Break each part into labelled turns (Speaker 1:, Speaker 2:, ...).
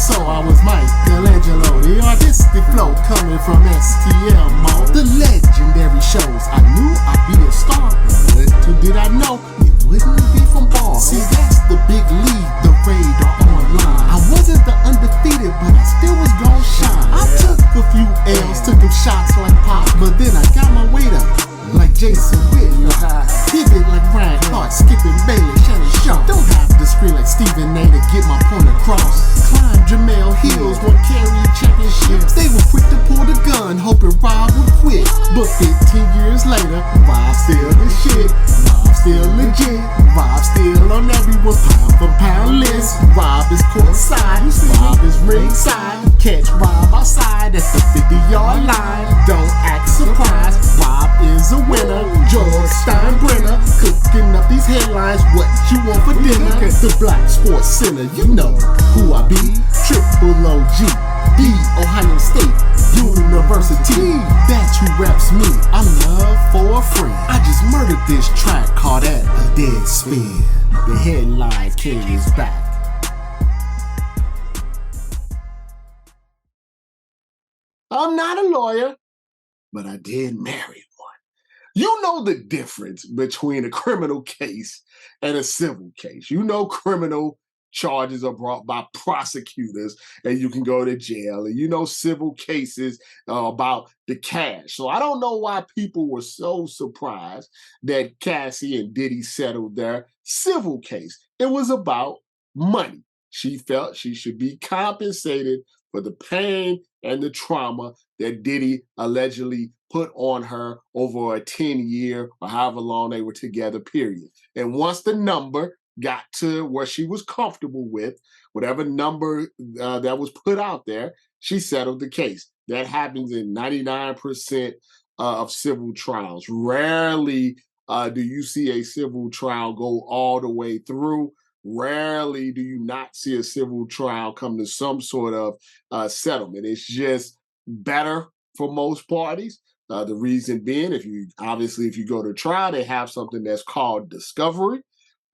Speaker 1: So I was Michelangelo, the artistic flow coming from STL mode. The legendary shows, I knew I'd be a star, but little did I know it wouldn't be from bars. See, that's the big league, the radar online. I wasn't the undefeated, but I still was gon' shine. I took a few L's, took them shots like Pop, but then I got my weight up like Jason Whitlock. Pivot like Ryan Clark, skipping Bailey, Shannon Sharp. Don't have to scream like Stephen A to get my point across. Climb Jamel Hills, won carry championships. They were quick to pull the gun, hoping Rob would quit. But 15 years later, Rob still the shit. Rob still legit. Rob still on everyone's pound for pound list. Rob is courtside, Rob is ringside. Catch Rob outside at the 50-yard line. Don't act surprised, Rob is a winner. George Steinbrenner cooking up these headlines. What you want for dinner? The Black Sports Center, you know who I be. Triple OG, the Ohio State University. That's who reps me. I'm love for a friend. I just murdered this track, call that a dead spin. The headline king is back. I'm not a lawyer, but I did marry one. You know the difference between a criminal case and a civil case. You know criminal charges are brought by prosecutors and you can go to jail. And you know civil cases about the cash. So I don't know why people were so surprised that Cassie and Diddy settled their civil case. It was about money. She felt she should be compensated for the pain and the trauma that Diddy allegedly put on her over a 10-year or however long they were together, period. And once the number got to where she was comfortable with, whatever number that was put out there, she settled the case. That happens in 99% of civil trials. Rarely do you see a civil trial go all the way through. Rarely do you not see a civil trial come to some sort of settlement. It's just better for most parties. The reason being, if you go to trial, they have something that's called discovery.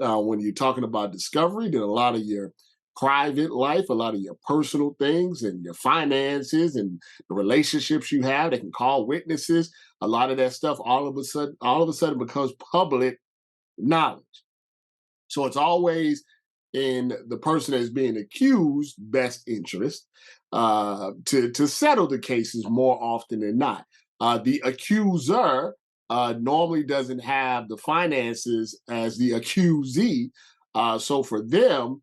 Speaker 1: When you're talking about discovery, then a lot of your private life, a lot of your personal things and your finances and the relationships you have, they can call witnesses. A lot of that stuff all of a sudden becomes public knowledge. So it's always in the person that's being accused best interest to settle the cases more often than not. The accuser normally doesn't have the finances as the accusee. So for them,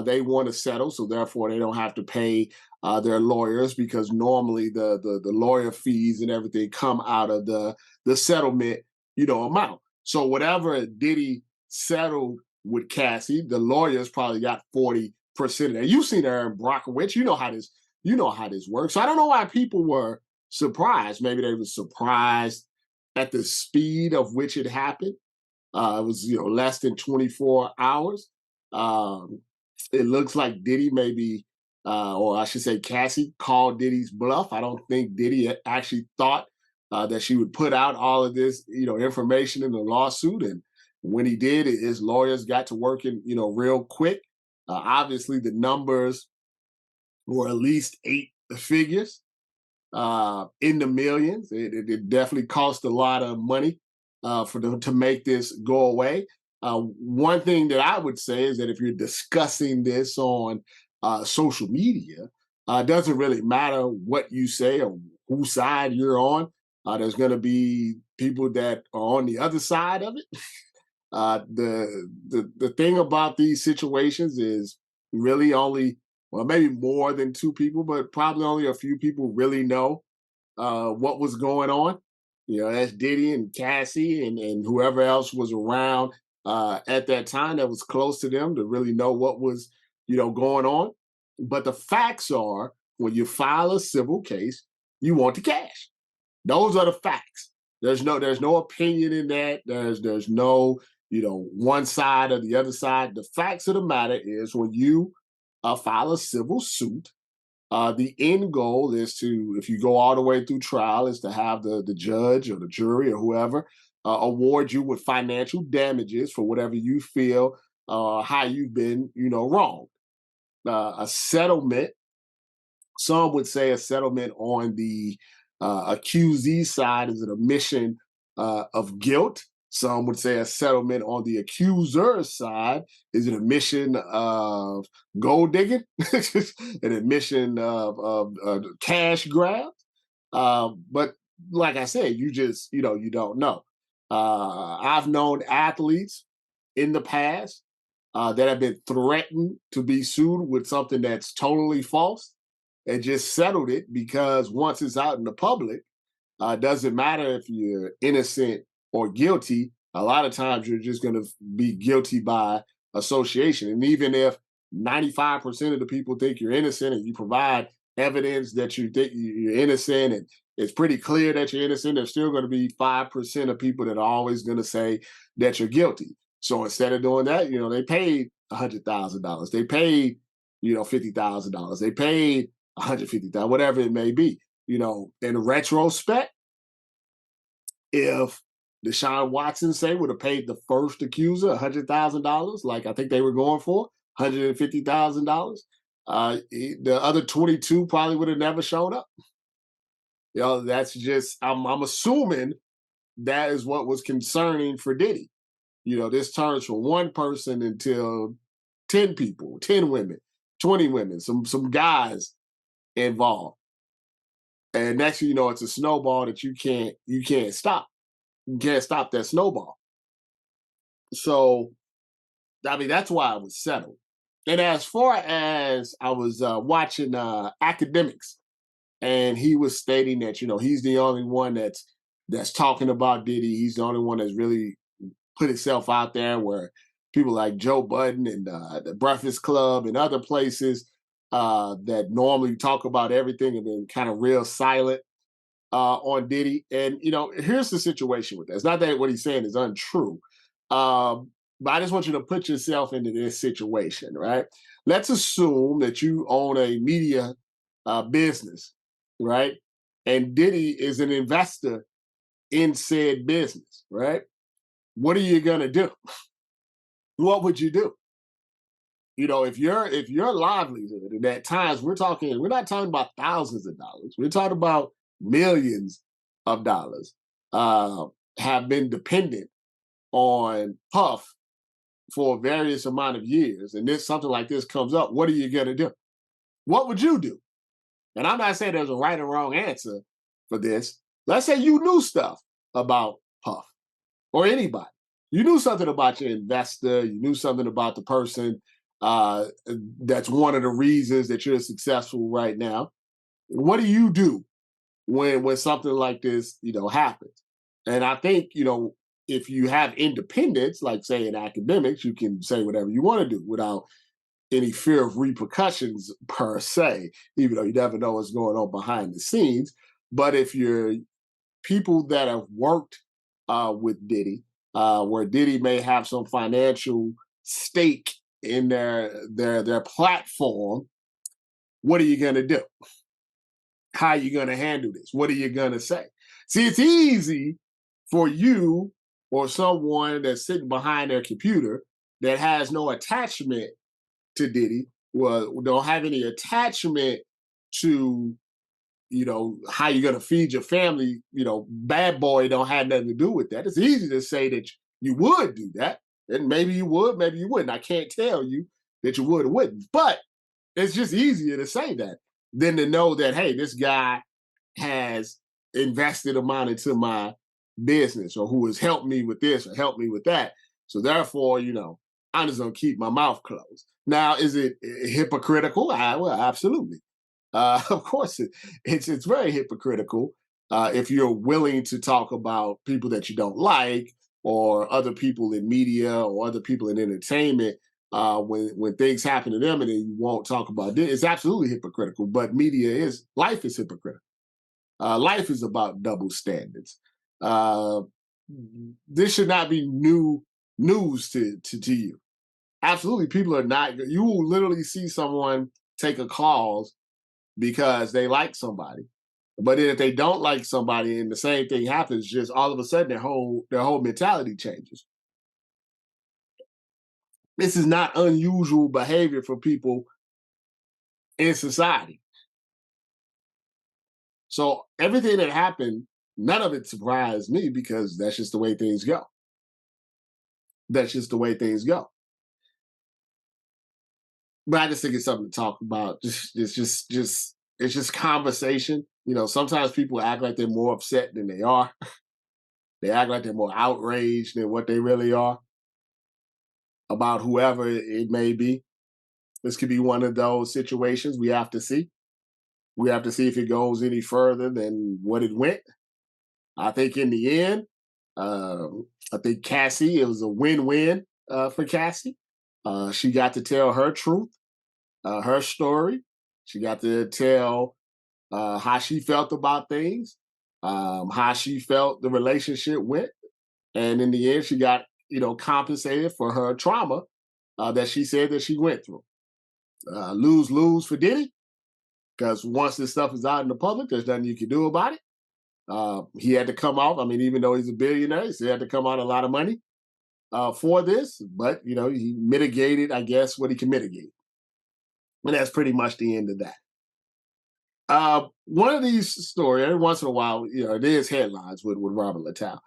Speaker 1: they want to settle. So therefore, they don't have to pay their lawyers because normally the lawyer fees and everything come out of the settlement, amount. So whatever Diddy settled with Cassie, the lawyers probably got 40% of that. You've seen Aaron Brockovich. You know how this works. So I don't know why people were surprised. Maybe they were surprised at the speed of which it happened. It was, less than 24 hours. It looks like Diddy maybe, or I should say Cassie, called Diddy's bluff. I don't think Diddy actually thought that she would put out all of this, information in the lawsuit. And when he did, his lawyers got to working, real quick. Obviously, the numbers were at least 8 figures. In the millions. It definitely cost a lot of money for them to make this go away. One thing that I would say is that if you're discussing this on social media, it doesn't really matter what you say or whose side you're on. There's going to be people that are on the other side of it. The thing about these situations is really only, well, maybe more than 2 people, but probably only a few people really know what was going on. That's Diddy and Cassie and whoever else was around at that time that was close to them to really know what was, going on. But the facts are, when you file a civil case, you want the cash. Those are the facts. There's no opinion in that. There's no, one side or the other side. The facts of the matter is when you file a civil suit, the end goal is to, if you go all the way through trial, is to have the judge or the jury or whoever award you with financial damages for whatever you feel how you've been, wrong. A settlement Some would say a settlement on the accusee side is an admission of guilt. Some would say a settlement on the accuser's side is an admission of gold digging, an admission of cash grab. But like I said, you don't know. I've known athletes in the past that have been threatened to be sued with something that's totally false and just settled it because once it's out in the public, doesn't matter if you're innocent or guilty. A lot of times you're just going to be guilty by association. And even if 95% of the people think you're innocent and you provide evidence that you think you're innocent and it's pretty clear that you're innocent, there's still going to be 5% of people that are always going to say that you're guilty. So instead of doing that, they paid $100,000. They paid, $50,000. They paid 150,000, whatever it may be. In retrospect, if Deshaun Watson, say, would have paid the first accuser $100,000, like I think they were going for, $150,000, the other 22 probably would have never shown up. That's just, I'm assuming that is what was concerning for Diddy. This turns from one person until 10 people, 10 women, 20 women, some guys involved. And next thing you know, it's a snowball that you can't stop. You can't stop that snowball. So I mean, that's why I was settled. And as far as I was watching academics, and he was stating that he's the only one that's talking about Diddy. He's the only one that's really put itself out there. Where people like Joe Budden and the Breakfast Club and other places that normally talk about everything have been kind of real silent on Diddy. And here's the situation with that. It's not that what he's saying is untrue, but I just want you to put yourself into this situation, right? Let's assume that you own a media business, right? And Diddy is an investor in said business, right? What are you gonna do? What would you do? If your livelihood, and at times we're not talking about thousands of dollars, we're talking about millions of dollars, have been dependent on Puff for various amount of years, and this something like this comes up, what are you gonna do? What would you do? And I'm not saying there's a right or wrong answer for this. Let's say you knew stuff about Puff or anybody. You knew something about your investor. You knew something about the person that's one of the reasons that you're successful right now. What do you do when something like this, happens? And I think, if you have independence, like say in academics, you can say whatever you want to do without any fear of repercussions per se, even though you never know what's going on behind the scenes. But if you're people that have worked with Diddy, where Diddy may have some financial stake in their platform, what are you going to do? How are you going to handle this? What are you going to say? See, it's easy for you or someone that's sitting behind their computer that has no attachment to Diddy, well, don't have any attachment to, how you're going to feed your family. Bad boy don't have nothing to do with that. It's easy to say that you would do that. And maybe you would, maybe you wouldn't. I can't tell you that you would or wouldn't. But it's just easier to say that than to know that, hey, this guy has invested amount into my business or who has helped me with this or helped me with that. So therefore, I'm just gonna keep my mouth closed. Now, is it hypocritical? Well, absolutely. Of course, it's very hypocritical if you're willing to talk about people that you don't like or other people in media or other people in entertainment when things happen to them and then you won't talk about it. It's absolutely hypocritical. But life is hypocritical. Life is about double standards. Uh, this should not be new news to you. Absolutely, people are not. You will literally see someone take a cause because they like somebody, but then if they don't like somebody and the same thing happens, just all of a sudden their whole mentality changes. This is not unusual behavior for people in society. So everything that happened, none of it surprised me because that's just the way things go. That's just the way things go. But I just think it's something to talk about. It's just conversation. Sometimes people act like they're more upset than they are. They act like they're more outraged than what they really are about whoever it may be. This could be one of those situations we have to see. We have to see if it goes any further than what it went. I think in the end, I think Cassie, it was a win-win for Cassie. She got to tell her truth, her story. She got to tell how she felt about things, how she felt the relationship went, and in the end, she got compensated for her trauma that she said that she went through. Lose lose for Diddy because once this stuff is out in the public, there's nothing you can do about it. He had to come out. I mean, even though he's a billionaire, he had to come out a lot of money for this, but he mitigated, I guess, what he can mitigate, and that's pretty much the end of that. One of these stories, every once in a while, it is headlines with Robert Littal.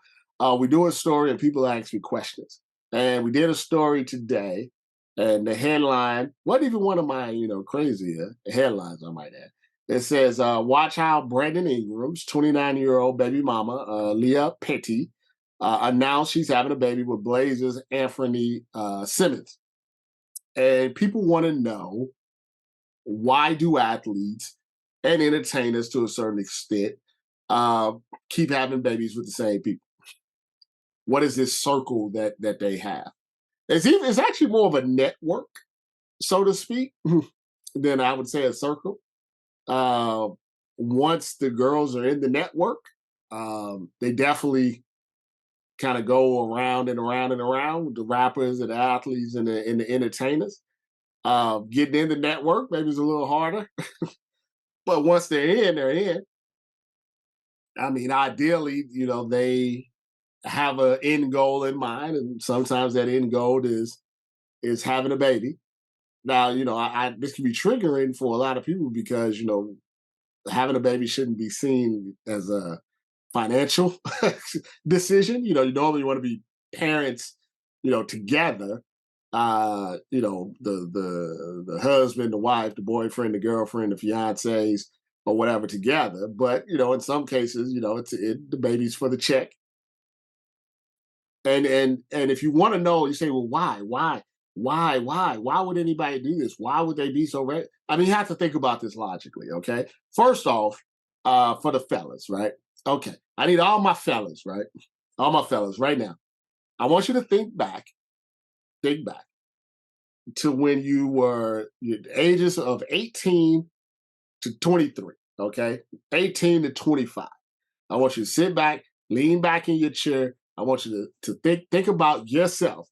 Speaker 1: We do a story and people ask me questions. And we did a story today, and the headline wasn't even one of my, crazy headlines, I might add. It says, watch how Brandon Ingram's 29-year-old baby mama, Leah Petty, announced she's having a baby with Blazers Anfernee Simmons. And people want to know, why do athletes and entertainers, to a certain extent, uh, keep having babies with the same people? What is this circle that they have? It's actually more of a network, so to speak, than I would say a circle. Uh, Once the girls are in the network, they definitely kind of go around and around and around with the rappers and the athletes and the entertainers. Getting in the network maybe is a little harder, but once they're in, they're in. I mean, ideally, they have an end goal in mind, and sometimes that end goal is having a baby. Now, this can be triggering for a lot of people because having a baby shouldn't be seen as a financial decision. You normally want to be parents, together. The husband, the wife, the boyfriend, the girlfriend, the fiancés, or whatever together. But in some cases, the baby's for the check. And if you want to know, you say, well, why would anybody do this? Why would they be so ready? I mean, you have to think about this logically. Okay, first off, for the fellas, right? Okay, I need all my fellas, right? All my fellas, right now. I want you to think back to when you were the ages of 18 to 23. Okay, 18 to 25. I want you to sit back, lean back in your chair. I want you to think about yourself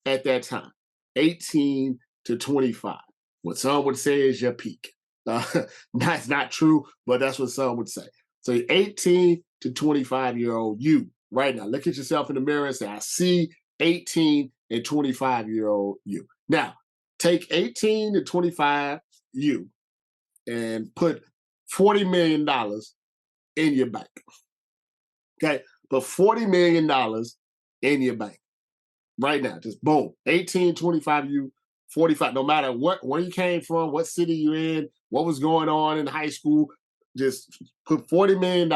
Speaker 1: at that time, 18 to 25. What some would say is your peak. That's not true, but that's what some would say. So 18 to 25-year-old you right now. Look at yourself in the mirror and say, I see 18 and 25-year-old you. Now, take 18 to 25 you and put $40 million in your bank. Okay, put $40 million in your bank right now. Just boom, 18, 25, you 45. No matter where you came from, what city you're in, what was going on in high school, just put $40 million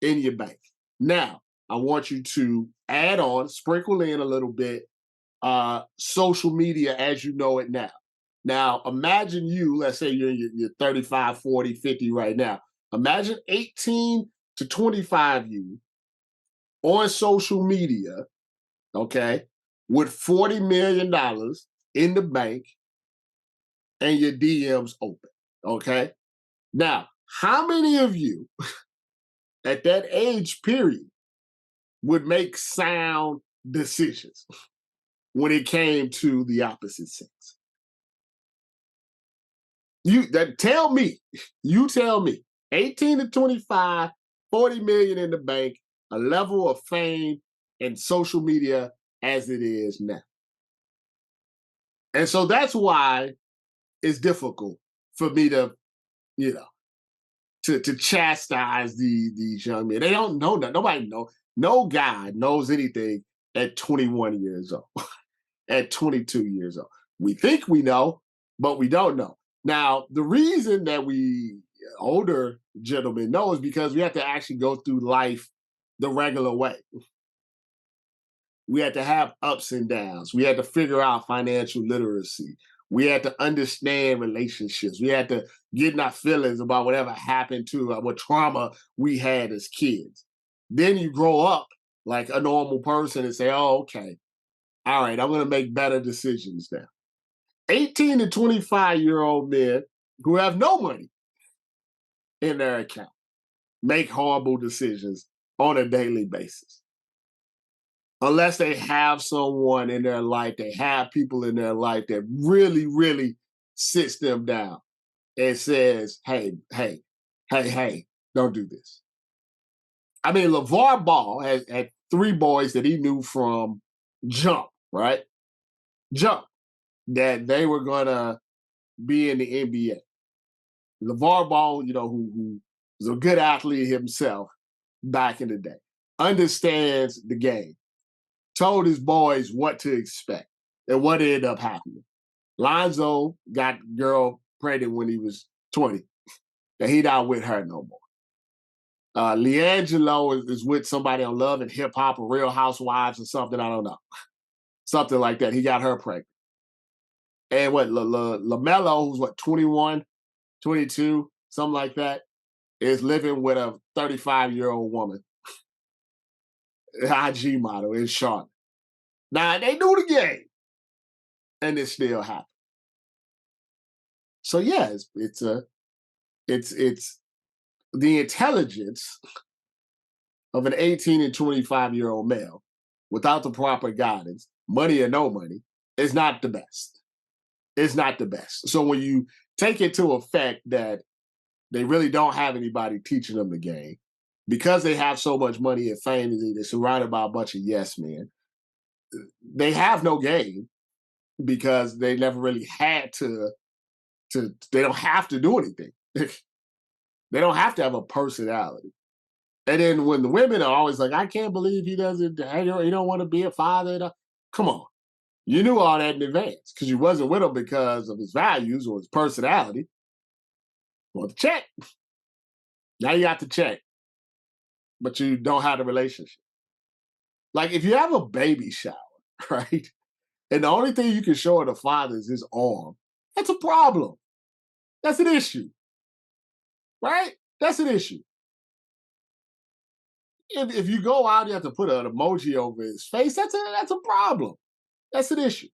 Speaker 1: in your bank. Now, I want you to add on, sprinkle in a little bit, social media as you know it now. Now, imagine let's say you're in your 35, 40, 50 right now. Imagine 18 to 25 you on social media, okay, with $40 million in the bank and your DMs open, okay? Now, how many of you at that age period would make sound decisions when it came to the opposite sex? You tell me, 18 to 25, 40 million in the bank, a level of fame and social media as it is now. And so that's why it's difficult for me to, you know, to chastise these young men. They don't know that. Nobody know. No guy knows anything at 21 years old, at 22 years old. We think we know, but we don't know. Now, the reason that we older gentlemen know is because we have to actually go through life the regular way. We had to have ups and downs. We had to figure out financial literacy. We had to understand relationships. We had to get in our feelings about whatever happened to what trauma we had as kids. Then you grow up like a normal person and say, oh, okay, all right, I'm going to make better decisions now. 18 to 25-year-old men who have no money in their account make horrible decisions on a daily basis. Unless they have someone in their life, they have people in their life that really, really sits them down and says, hey, don't do this. I mean, LeVar Ball had three boys that he knew from jump, right? Jump, that they were going to be in the NBA. LeVar Ball, who was a good athlete himself back in the day, understands the game, told his boys what to expect and what ended up happening. Lonzo got girl pregnant when he was 20, and he not with her no more. LiAngelo is with somebody on Love and Hip Hop or Real Housewives or something, I don't know. Something like that. He got her pregnant. And what, LaMelo, who's what, 21, 22, something like that, is living with a 35-year-old woman, IG model in Charlotte. Now, they knew the game, and it still happened. So, yeah, it's the intelligence of an 18 and 25-year-old male without the proper guidance, money or no money, is not the best. It's not the best. So when you take it to effect that they really don't have anybody teaching them the game, because they have so much money and fame, they're surrounded by a bunch of yes men, they have no game because they never really had to they don't have to do anything. They don't have to have a personality. And then when the women are always like, I can't believe he doesn't, he don't want to be a father. Come on. You knew all that in advance because you wasn't with him because of his values or his personality. Well, the check. Now you got the check, but you don't have the relationship. Like if you have a baby shower, right? And the only thing you can show of the father is his arm, that's a problem. That's an issue. Right? That's an issue. If you go out, you have to put an emoji over his face. That's a problem. That's an issue.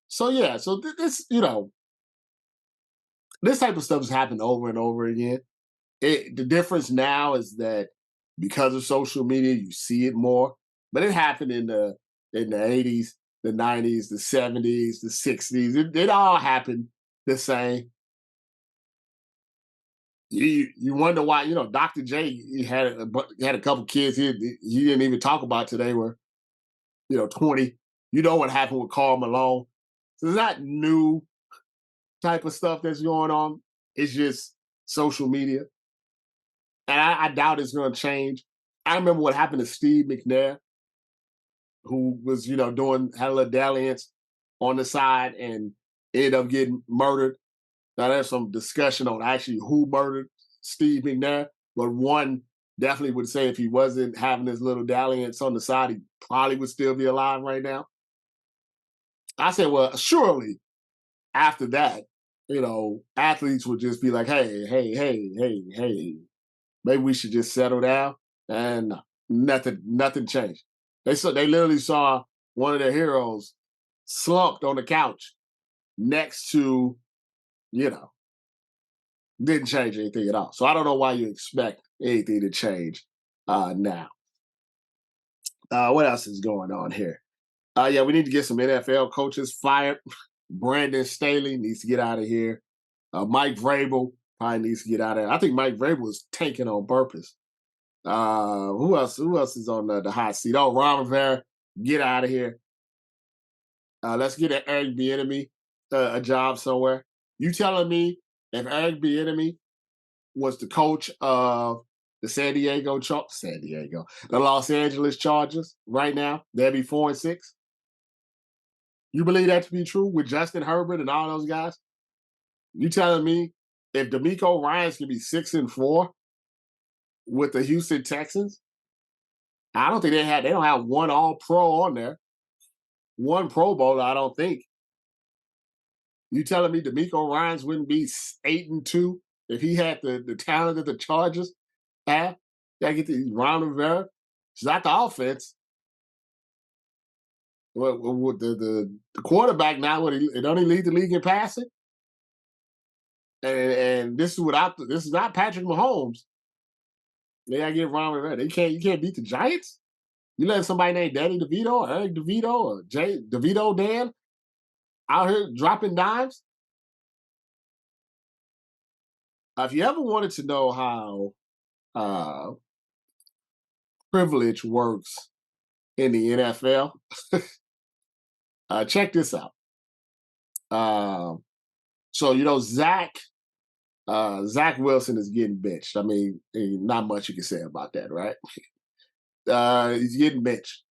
Speaker 1: So yeah, so this this type of stuff has happened over and over again. The difference now is that because of social media, you see it more. But it happened in the 80s, the 90s, the 70s, the 60s. It all happened the same. You wonder why, Dr. J, he had a couple kids he didn't even talk about today were, 20. You know what happened with Karl Malone. So it's not new type of stuff that's going on. It's just social media. And I doubt it's going to change. I remember what happened to Steve McNair, who was, doing had a little dalliance on the side and ended up getting murdered. Now there's some discussion on actually who murdered Steve McNair, but one definitely would say if he wasn't having this little dalliance on the side, he probably would still be alive right now. I said, well, surely after that, athletes would just be like, hey, maybe we should just settle down. And nothing changed. They literally saw one of their heroes slumped on the couch next to, didn't change anything at all. So I don't know why you expect anything to change now. What else is going on here? Yeah, we need to get some NFL coaches fired. Brandon Staley needs to get out of here. Mike Vrabel probably needs to get out of there. I think Mike Vrabel is tanking on purpose. Who else? Who else is on the hot seat? Oh, Ron Rivera, get out of here. Let's get an Eric Bieniemy a job somewhere. You telling me if Eric Bieniemy was the coach of the Los Angeles Chargers right now, they'd be 4-6. You believe that to be true with Justin Herbert and all those guys? You telling me if D'Amico Ryans can be 6-4 with the Houston Texans? I don't think they don't have one all pro on there. One Pro Bowler, I don't think. You telling me D'Amico Ryans wouldn't be 8-2 if he had the talent that the Chargers have? Gotta get the Ron Rivera. It's not the offense. The quarterback now, it only lead the league in passing. And this is not Patrick Mahomes. They gotta get Ron Rivera. You can't beat the Giants. You let somebody named Danny DeVito or Eric DeVito or Jay DeVito Dan out here dropping dimes. If you ever wanted to know how privilege works in the NFL, check this out. So Zach Wilson is getting benched. I mean, not much you can say about that, right? He's getting benched,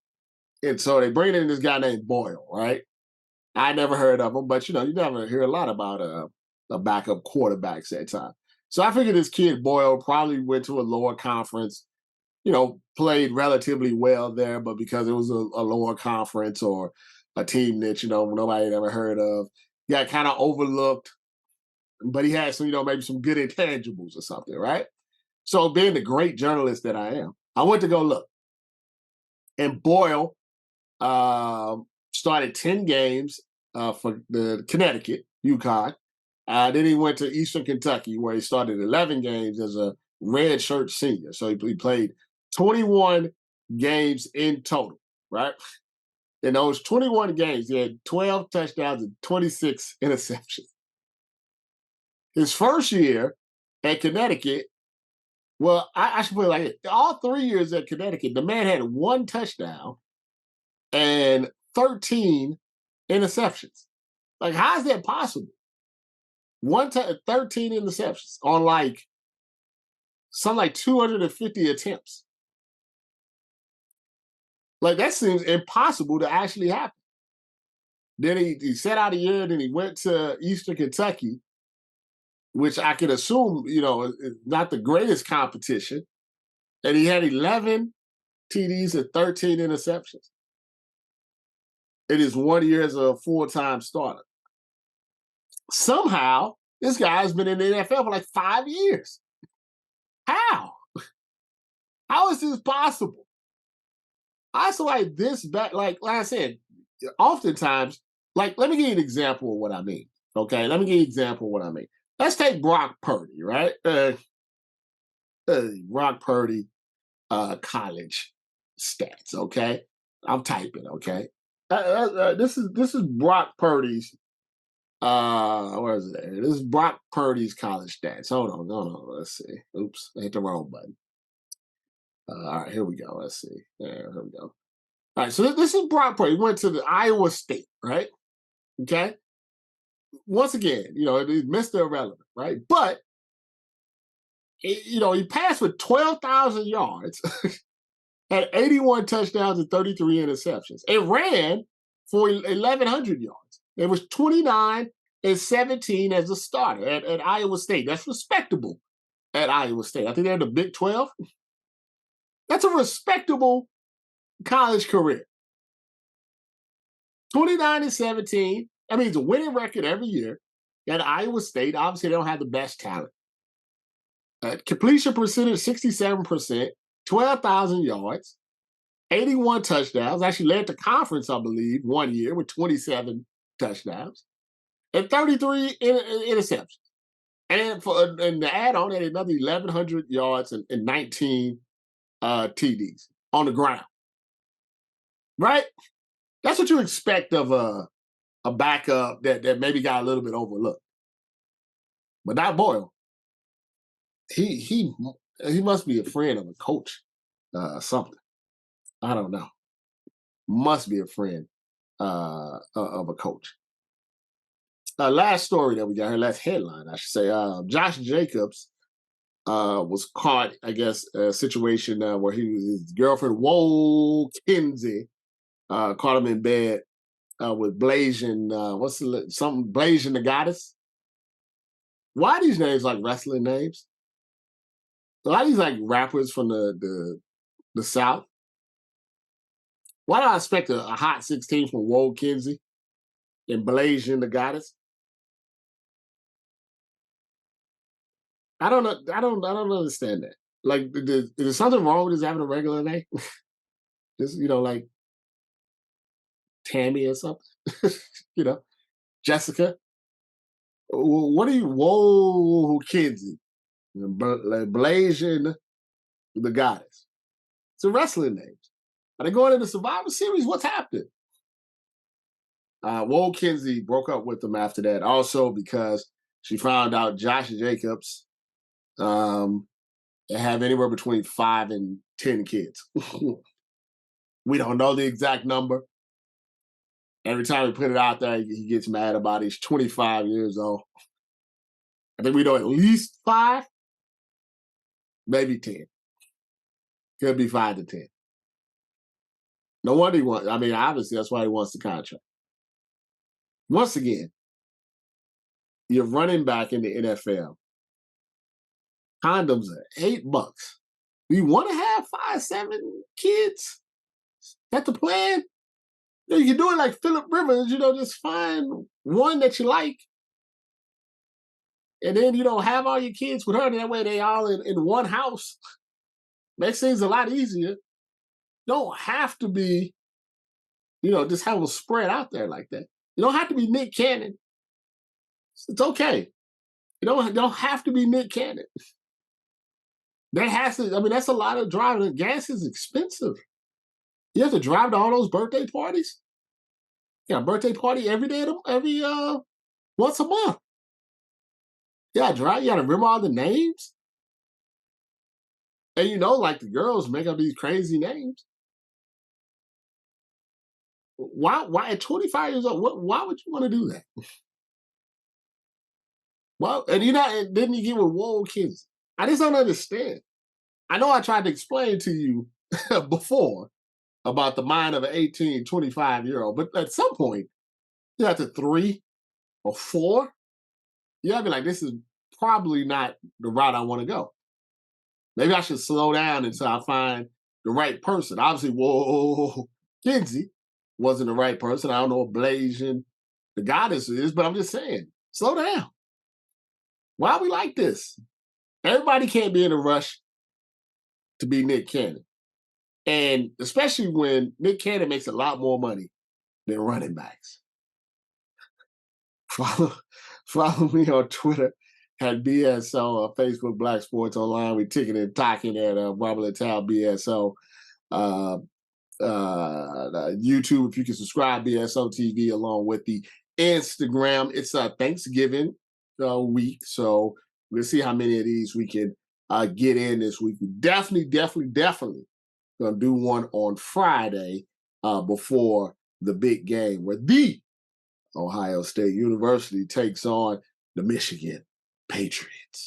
Speaker 1: and so they bring in this guy named Boyle, right? I never heard of him, but you never hear a lot about a backup quarterbacks at time. So I figured this kid Boyle probably went to a lower conference, played relatively well there, but because it was a lower conference or a team that nobody had ever heard of, got kind of overlooked. But he had some, maybe some good intangibles or something, right? So being the great journalist that I am, I went to go look, and Boyle started 10 games for the Connecticut, UConn. Then he went to Eastern Kentucky, where he started 11 games as a red shirt senior. So he played 21 games in total, right? In those 21 games, he had 12 touchdowns and 26 interceptions. His first year at Connecticut, well, I should put it like this. All 3 years at Connecticut, the man had 1 touchdown and 13 interceptions. Like, how is that possible? 13 interceptions on something like 250 attempts. Like, that seems impossible to actually happen. Then he sat out a year, then he went to Eastern Kentucky, which I can assume, is not the greatest competition. And he had 11 TDs and 13 interceptions in his 1 year as a full-time starter. Somehow, this guy's been in the NFL for like 5 years. How? How is this possible? I feel like this back, like I said, oftentimes, let me give you an example of what I mean. Okay, let me give you an example of what I mean. Let's take Brock Purdy, right? Brock Purdy, college stats. Okay, I'm typing. Okay, this is Brock Purdy's. Where is it? This is Brock Purdy's college stats. Hold on. Let's see. Oops, I hit the wrong button. All right, here we go. Let's see. Here we go. All right, so this is Brock Purdy. He went to the Iowa State, right? Okay. Once again, he's Mr. Irrelevant, right? But he passed for 12,000 yards, had 81 touchdowns and 33 interceptions. It ran for 1,100 yards. It was 29 and 17 as a starter at Iowa State. That's respectable at Iowa State. I think they're in the Big 12. That's a respectable college career. 29 and 17. I mean, it's a winning record every year. At Iowa State, obviously, they don't have the best talent. Completion percentage, 67%, 12,000 yards, 81 touchdowns. Actually led the conference, I believe, 1 year with 27 touchdowns and 33 interceptions. And the add-on, had another 1,100 yards and 19 TDs on the ground. Right? That's what you expect of a backup that maybe got a little bit overlooked. But not Boyle. He must be a friend of a coach, something. I don't know. Must be a friend of a coach. Last story that we got here, last headline, I should say. Josh Jacobs was caught, I guess, a situation where his girlfriend, Whoa Kinsey, caught him in bed with Blasian, something, Blasian the Goddess. Why are these names like wrestling names? A lot of these like rappers from the South. Why do I expect a hot 16 from Whoa Kinsey and Blasian the Goddess? I don't know. I don't understand that. Like, is there something wrong with just having a regular name? Just like Tammy or something. you know, Jessica. What are you? Whoa, Kinsey, like Blasian the Goddess. It's a wrestling name. Are they going into Survivor Series? What's happening? Whoa Kinsey broke up with him after that, also because she found out Josh Jacobs um, have anywhere between 5 and 10 kids. We don't know the exact number. Every time we put it out there, he gets mad about it. He's 25 years old. I think we know at least 5, maybe 10. Could be 5 to 10. No wonder he wants. I mean, obviously that's why he wants the contract. Once again, you're running back in the NFL. Condoms are $8. You want to have 5, 7 kids? That's the plan. You can do it like Philip Rivers. Just find one that you like, and then have all your kids with her. And that way, they all in one house. Makes things a lot easier. Don't have to be, just have them spread out there like that. You don't have to be Nick Cannon. It's okay. You don't have to be Nick Cannon. That has to. I mean, that's a lot of driving. Gas is expensive. You have to drive to all those birthday parties. Yeah, birthday party every day, every once a month. Yeah, drive. You got to remember all the names, and like the girls make up these crazy names. Why? Why at 25 years old? Why would you want to do that? Well, and and then you get with Whoa Kids. I just don't understand. I know I tried to explain to you before about the mind of an 18, 25-year-old, but at some point, you have to 3 or 4. You gotta be like, this is probably not the route I want to go. Maybe I should slow down until I find the right person. Obviously, Whoa Kinsey wasn't the right person. I don't know what Blasian the Goddess is, but I'm just saying, slow down. Why are we like this? Everybody can't be in a rush to be Nick Cannon. And especially when Nick Cannon makes a lot more money than running backs. Follow, follow me on Twitter at BSO, Facebook Black Sports Online. We ticking and talking at Robert Little BSO. Uh, YouTube, if you can subscribe, BSO TV, along with the Instagram. It's Thanksgiving week, so we'll see how many of these we can get in this week. We definitely gonna do one on Friday before the big game, where the Ohio State University takes on the Michigan Patriots.